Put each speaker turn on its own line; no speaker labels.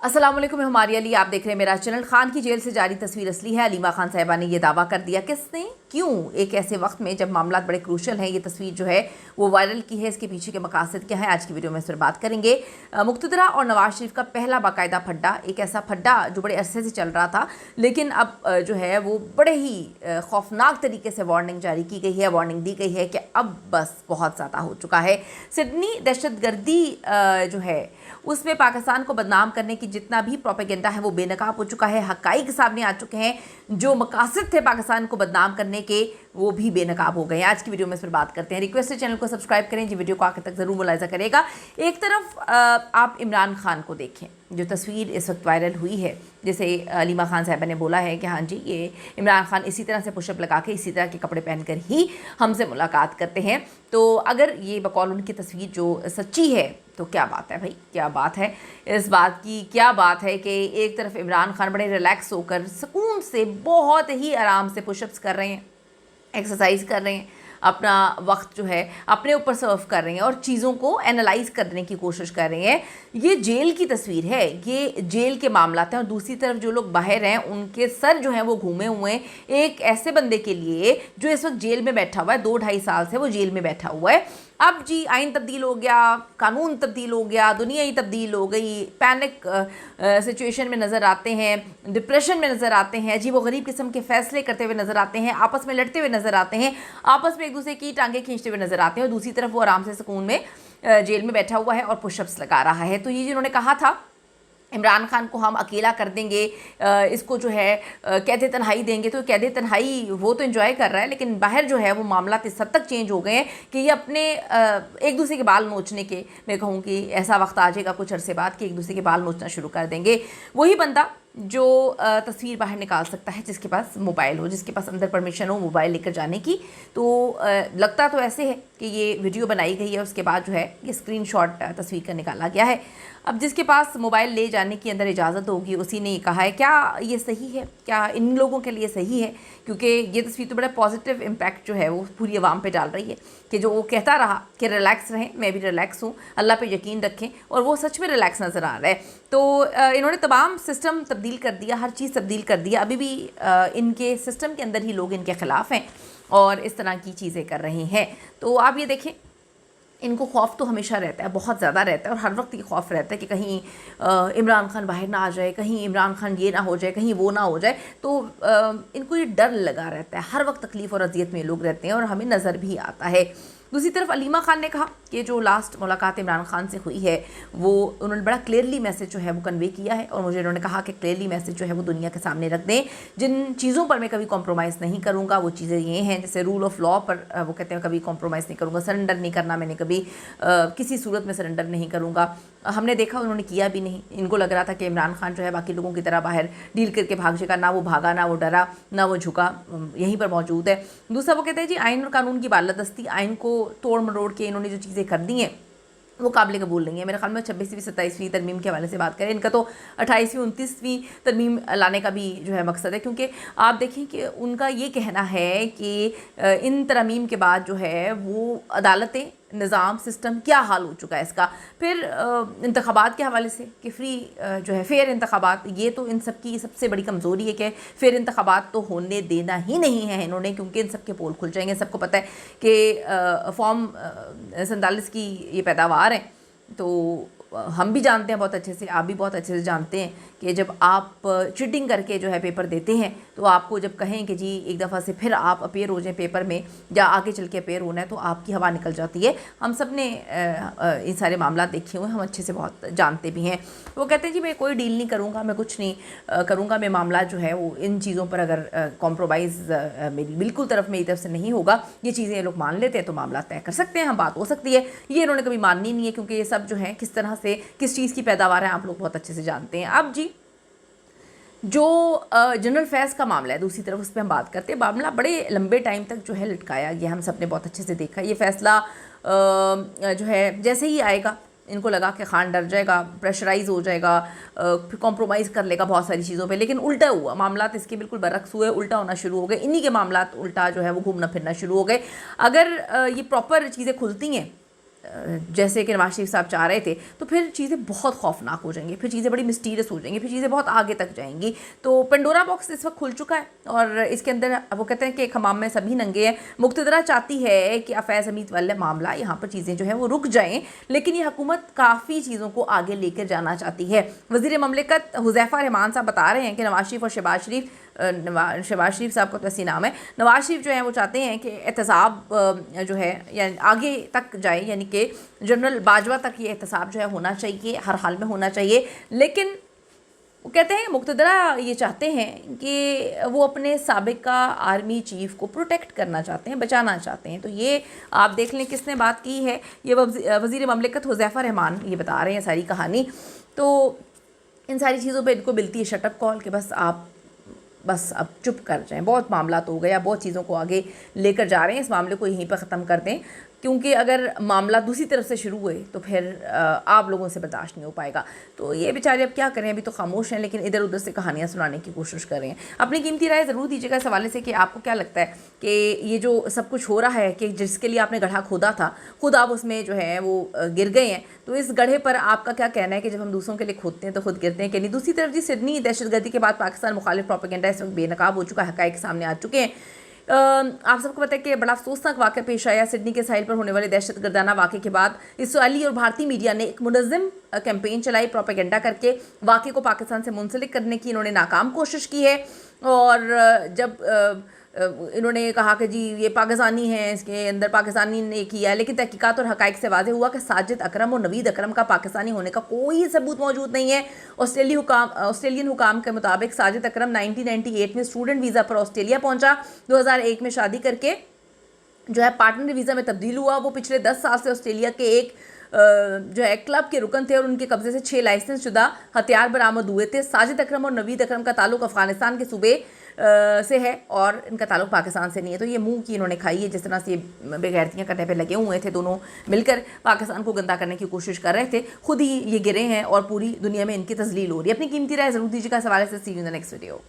अस्सलाम वालेकुम, मैं हमारी अली, आप देख रहे हैं मेरा चैनल। खान की जेल से जारी तस्वीर असली है। अलीमा खान साहिबा ने यह दावा कर दिया। किसने, क्यों, एक ऐसे वक्त में जब मामला बड़े क्रूशल हैं, ये तस्वीर जो है वो वायरल की है। इसके पीछे के मकासद क्या है, आज की वीडियो में इस पर बात करेंगे। मुक़्तदरा और नवाज शरीफ का पहला बाकायदा फड्डा, एक ऐसा फड्डा जो बड़े अरसे से चल रहा था, लेकिन अब जो है वो बड़े ही खौफनाक तरीके से वार्निंग जारी की गई है। वार्निंग दी गई है कि अब बस बहुत ज़्यादा हो चुका है। सिडनी दहशतगर्दी जो है उसमें पाकिस्तान को बदनाम करने की जितना भी प्रोपेगेंडा है वो बेनकाब हो चुका है। हक़ाइक़ सामने आ चुके हैं। जो मकासद थे पाकिस्तान को बदनाम करने के, वो भी बेनकाब हो गए। आज की वीडियो में इस पर बात करते हैं। रिक्वेस्ट है चैनल को सब्सक्राइब करें, जी वीडियो को आखिर तक ज़रूर मुलाहिज़ा करेगा। एक तरफ आप इमरान खान को देखें, जो तस्वीर इस वक्त वायरल हुई है, जैसे अलीमा खान साहिबा ने बोला है कि हाँ जी, ये इमरान खान इसी तरह से पुशअप लगा के, इसी तरह के कपड़े पहनकर ही हमसे मुलाकात करते हैं। तो अगर ये बकौल उनकी तस्वीर जो सच्ची है, तो क्या बात है भाई, क्या बात है। इस बात की क्या बात है कि एक तरफ इमरान खान बड़े रिलैक्स होकर सुकून से बहुत ही आराम से पुशअप्स कर रहे हैं, एक्सरसाइज कर रहे हैं, अपना वक्त जो है अपने ऊपर सर्व कर रहे हैं और चीज़ों को एनालाइज करने की कोशिश कर रहे हैं। ये जेल की तस्वीर है, ये जेल के मामला हैं। और दूसरी तरफ जो लोग बाहर हैं, उनके सर जो हैं वो घूमे हुए हैं एक ऐसे बंदे के लिए जो इस वक्त जेल में बैठा हुआ है। 2-2.5 साल से वो जेल में बैठा हुआ है। अब जी आइन तब्दील हो गया, कानून तब्दील हो गया, दुनिया ही तब्दील हो गई। पैनिक सिचुएशन में नज़र आते हैं, डिप्रेशन में नज़र आते हैं, अजीब व गरीब किस्म के फ़ैसले करते हुए नज़र आते हैं, आपस में लड़ते हुए नज़र आते हैं, आपस में एक दूसरे की टांगें खींचते हुए नज़र आते हैं। और दूसरी तरफ वो आराम से सुकून में जेल में बैठा हुआ है और पुशअप्स लगा रहा है। तो ये जिन्होंने कहा था इमरान खान को हम अकेला कर देंगे, इसको जो है कैद तन्हाई देंगे, तो कैद तन्हाई वो तो एंजॉय कर रहा है, लेकिन बाहर जो है वो मामला इस हद तक चेंज हो गए हैं कि ये अपने एक दूसरे के बाल नोचने के, मैं कहूँ कि ऐसा वक्त आ जाएगा कुछ अरसे बाद कि एक दूसरे के बाल नोचना शुरू कर देंगे। वही बंदा जो तस्वीर बाहर निकाल सकता है, जिसके पास मोबाइल हो, जिसके पास अंदर परमिशन हो मोबाइल लेकर जाने की। तो लगता तो ऐसे है कि ये वीडियो बनाई गई है, उसके बाद जो है ये स्क्रीनशॉट तस्वीर का निकाला गया है। अब जिसके पास मोबाइल ले जाने की अंदर इजाज़त होगी, उसी ने कहा है। क्या ये सही है, क्या इन लोगों के लिए सही है? क्योंकि ये तस्वीर तो बड़ा पॉजिटिव इम्पैक्ट जो है वो पूरी आवाम पे डाल रही है कि जो वो कहता रहा कि रिलैक्स रहें, मैं भी रिलैक्स हूँ, अल्लाह पे यकीन रखें, और वो सच में रिलैक्स नज़र आ रहा है। तो इन्होंने तमाम सिस्टम तब्दील कर दिया, हर चीज़ तब्दील कर दिया। अभी भी इनके सिस्टम के अंदर ही लोग इनके ख़िलाफ़ हैं और इस तरह की चीज़ें कर रहे हैं। तो आप ये देखें, इनको खौफ तो हमेशा रहता है, बहुत ज़्यादा रहता है, और हर वक्त ये खौफ रहता है कि कहीं इमरान खान बाहर ना आ जाए, कहीं इमरान खान ये ना हो जाए, कहीं वो ना हो जाए। तो इनको ये डर लगा रहता है, हर वक्त तकलीफ़ और अजियत में लोग रहते हैं, और हमें नज़र भी आता है। दूसरी तरफ अलीमा खान ने कहा कि जो लास्ट मुलाकात इमरान खान से हुई है, वो उन्होंने बड़ा क्लियरली मैसेज जो है वो कन्वे किया है, और मुझे उन्होंने कहा कि क्लियरली मैसेज जो है वो दुनिया के सामने रख दें। जिन चीज़ों पर मैं कभी कॉम्प्रोमाइज़ नहीं करूँगा, वो चीज़ें ये हैं, जैसे रूल ऑफ़ लॉ पर वो कहते हैं कभी कॉम्प्रोमाइज़ नहीं करूँगा, सरेंडर नहीं करना, मैंने कभी किसी सूरत में सरेंडर नहीं करूँगा। हमने देखा उन्होंने किया भी नहीं। इनको लग रहा था कि इमरान खान जो है बाकी लोगों की तरह बाहर डील करके भाग जाएगा, ना वो भागा, ना वो डरा, ना वो झुका, यहीं पर मौजूद है। दूसरा वो कहते हैं जी आइन और कानून की बालादस्ती, आइन को तोड़ मरोड़ के इन्होंने जो चीज़ें कर दी हैं वो काबिल कबूल नहीं है। मेरे ख्याल में 26वीं 27वीं तरमीम के हवाले से बात करें, इनका तो 28वीं 29वीं तरमीम लाने का भी जो है मकसद है। क्योंकि आप देखें कि उनका ये कहना है कि इन तरमीम के बाद जो है वो अदालतें, निज़ाम, सिस्टम क्या हाल हो चुका है इसका। फिर इंतखाबात के हवाले से कि फ्री जो है फेयर इंतखाबात, ये तो इन सब की सबसे बड़ी कमज़ोरी है कि फेयर इंतखाबात तो होने देना ही नहीं है इन्होंने, क्योंकि इन सब के पोल खुल जाएंगे। सबको पता है कि फॉर्म 47 की ये पैदावार है। तो हम भी जानते हैं बहुत अच्छे से, आप भी बहुत अच्छे से जानते हैं कि जब आप चीटिंग करके जो है पेपर देते हैं, तो आपको जब कहें कि जी एक दफ़ा से फिर आप अपेयर हो जाएं पेपर में, या आगे चल के अपेयर होना है, तो आपकी हवा निकल जाती है। हम सब ने इन सारे मामला देखे हुए हैं, हम अच्छे से बहुत जानते भी हैं। वो कहते हैं जी मैं कोई डील नहीं करूँगा, मैं कुछ नहीं करूँगा, मैं मामला जो है वो इन चीज़ों पर अगर कॉम्प्रोमाइज़ मेरी बिल्कुल मेरी तरफ से नहीं होगा, ये चीज़ें लोग मान लेते हैं तो मामला तय कर सकते हैं, हम बात हो सकती है। ये इन्होंने कभी माननी नहीं है, क्योंकि ये सब जो है किस तरह से किस चीज़ की पैदावार है आप लोग बहुत अच्छे से जानते हैं। अब जी जो जनरल फैज़ का मामला है, दूसरी तरफ उस पर हम बात करते हैं। मामला बड़े लंबे टाइम तक जो है लटकाया गया, हम सब ने बहुत अच्छे से देखा। ये फ़ैसला जो है जैसे ही आएगा, इनको लगा कि खान डर जाएगा, प्रेशराइज़ हो जाएगा, फिर कॉम्प्रोमाइज़ कर लेगा बहुत सारी चीज़ों पे, लेकिन उल्टा हुआ। मामला इसके बिल्कुल बरक्स हुए, उल्टा होना शुरू हो गए। इन्हीं के मामला उल्टा जो है वो घूमना फिरना शुरू हो गए। अगर ये प्रॉपर चीज़ें खुलती हैं जैसे कि नवाज शरीफ साहब चाह रहे थे, तो फिर चीज़ें बहुत खौफनाक हो जाएंगी, फिर चीज़ें बड़ी मिस्टीरियस हो जाएंगी, फिर चीज़ें बहुत आगे तक जाएंगी। तो पेंडोरा बॉक्स इस वक्त खुल चुका है और इसके अंदर वो कहते हैं कि एक हमाम में सभी नंगे हैं। मुक्तदरा चाहती है कि अफैज़ हमीद वाला मामला यहाँ पर चीज़ें जो है वो रुक जाएँ, लेकिन ये हुकूमत काफ़ी चीज़ों को आगे लेकर जाना चाहती है। वज़ीर ममलिकत हुज़ैफ़ा रहमान साहब बता रहे हैं कि नवाज शरीफ और शहबाज शरीफ साहब का तो ऐसी नाम है, नवाज शरीफ जो है वो चाहते हैं कि एहतसाब जो है यानी आगे तक जाए, यानी कि जनरल बाजवा तक ये एहतसाब जो है होना चाहिए, हर हाल में होना चाहिए। लेकिन वो कहते हैं मुक्तदरा ये चाहते हैं कि वो अपने साबिका आर्मी चीफ़ को प्रोटेक्ट करना चाहते हैं, बचाना चाहते हैं। तो ये आप देख लें किसने बात की है, ये वज़ीर ममलिकत हुज़ैफ़ा रहमान ये बता रहे हैं सारी कहानी। तो इन सारी चीज़ों पे इनको मिलती है शटअप कॉल कि बस अब चुप कर जाएं, बहुत मामला तो हो गया, बहुत चीज़ों को आगे लेकर जा रहे हैं, इस मामले को यहीं पर ख़त्म कर दें, क्योंकि अगर मामला दूसरी तरफ से शुरू हुए तो फिर आप लोगों से बर्दाश्त नहीं हो पाएगा। तो ये बेचारे अब क्या करें, अभी तो खामोश हैं, लेकिन इधर उधर से कहानियाँ सुनाने की कोशिश कर रहे हैं। अपनी कीमती राय ज़रूर दीजिएगा इस हवाले से कि आपको क्या लगता है कि ये जो सब कुछ हो रहा है, कि जिसके लिए आपने गड्ढा खोदा था खुद आप उसमें जो है वो गिर गए हैं, तो इस गड्ढे पर आपका क्या कहना है कि जब हम दूसरों के लिए खोदते हैं तो खुद गिरते हैं कि नहीं। दूसरी तरफ जी सिडनी दहशतगर्दी के बाद पाकिस्तान मुखालिफ प्रोपेगेंडा इस वक्त बेनकाब हो चुका है, हक़ाइक़ सामने आ चुके हैं। आप सबको पता है कि बड़ा अफसोसनाक वाक़या पेश आया सिडनी के साहिल पर होने वाले दहशतगर्दाना वाक़े के बाद इसराइली और भारतीय मीडिया ने एक मुनज़्ज़म कैंपेन चलाई, प्रोपेगेंडा करके वाक़े को पाकिस्तान से मुंसलिक करने की इन्होंने नाकाम कोशिश की है। और जब इन्होंने कहा कि जी ये पाकिस्तानी है, इसके अंदर पाकिस्तानी ने किया है, लेकिन तहकीकात और हक़ाइक़ से वाज़ेह हुआ कि साजिद अकरम और नवीद अकरम का पाकिस्तानी होने का कोई सबूत मौजूद नहीं है। ऑस्ट्रेलियन हुकाम के मुताबिक साजिद अकरम 1998 में स्टूडेंट वीज़ा पर ऑस्ट्रेलिया पहुंचा, 2001 में शादी करके जो है पार्टनर वीज़ा में तब्दील हुआ। वो पिछले 10 साल से ऑस्ट्रेलिया के एक जो है क्लब के रुकन थे और उनके कब्जे से 6 लाइसेंस शुदा हथियार बरामद हुए थे। साजिद अकरम और नवीद अकरम का ताल्लुक अफ़गानिस्तान के सूबे से है और इनका ताल्लुक पाकिस्तान से नहीं है। तो ये मुंह की इन्होंने खाई है, जिस तरह से ये बेगैरतियाँ करने पे लगे हुए थे, दोनों मिलकर पाकिस्तान को गंदा करने की कोशिश कर रहे थे, खुद ही ये गिरे हैं और पूरी दुनिया में इनकी तजलील हो रही है। अपनी कीमती राय ज़रूर दीजिएगा इस हवाले से। See you in the next video.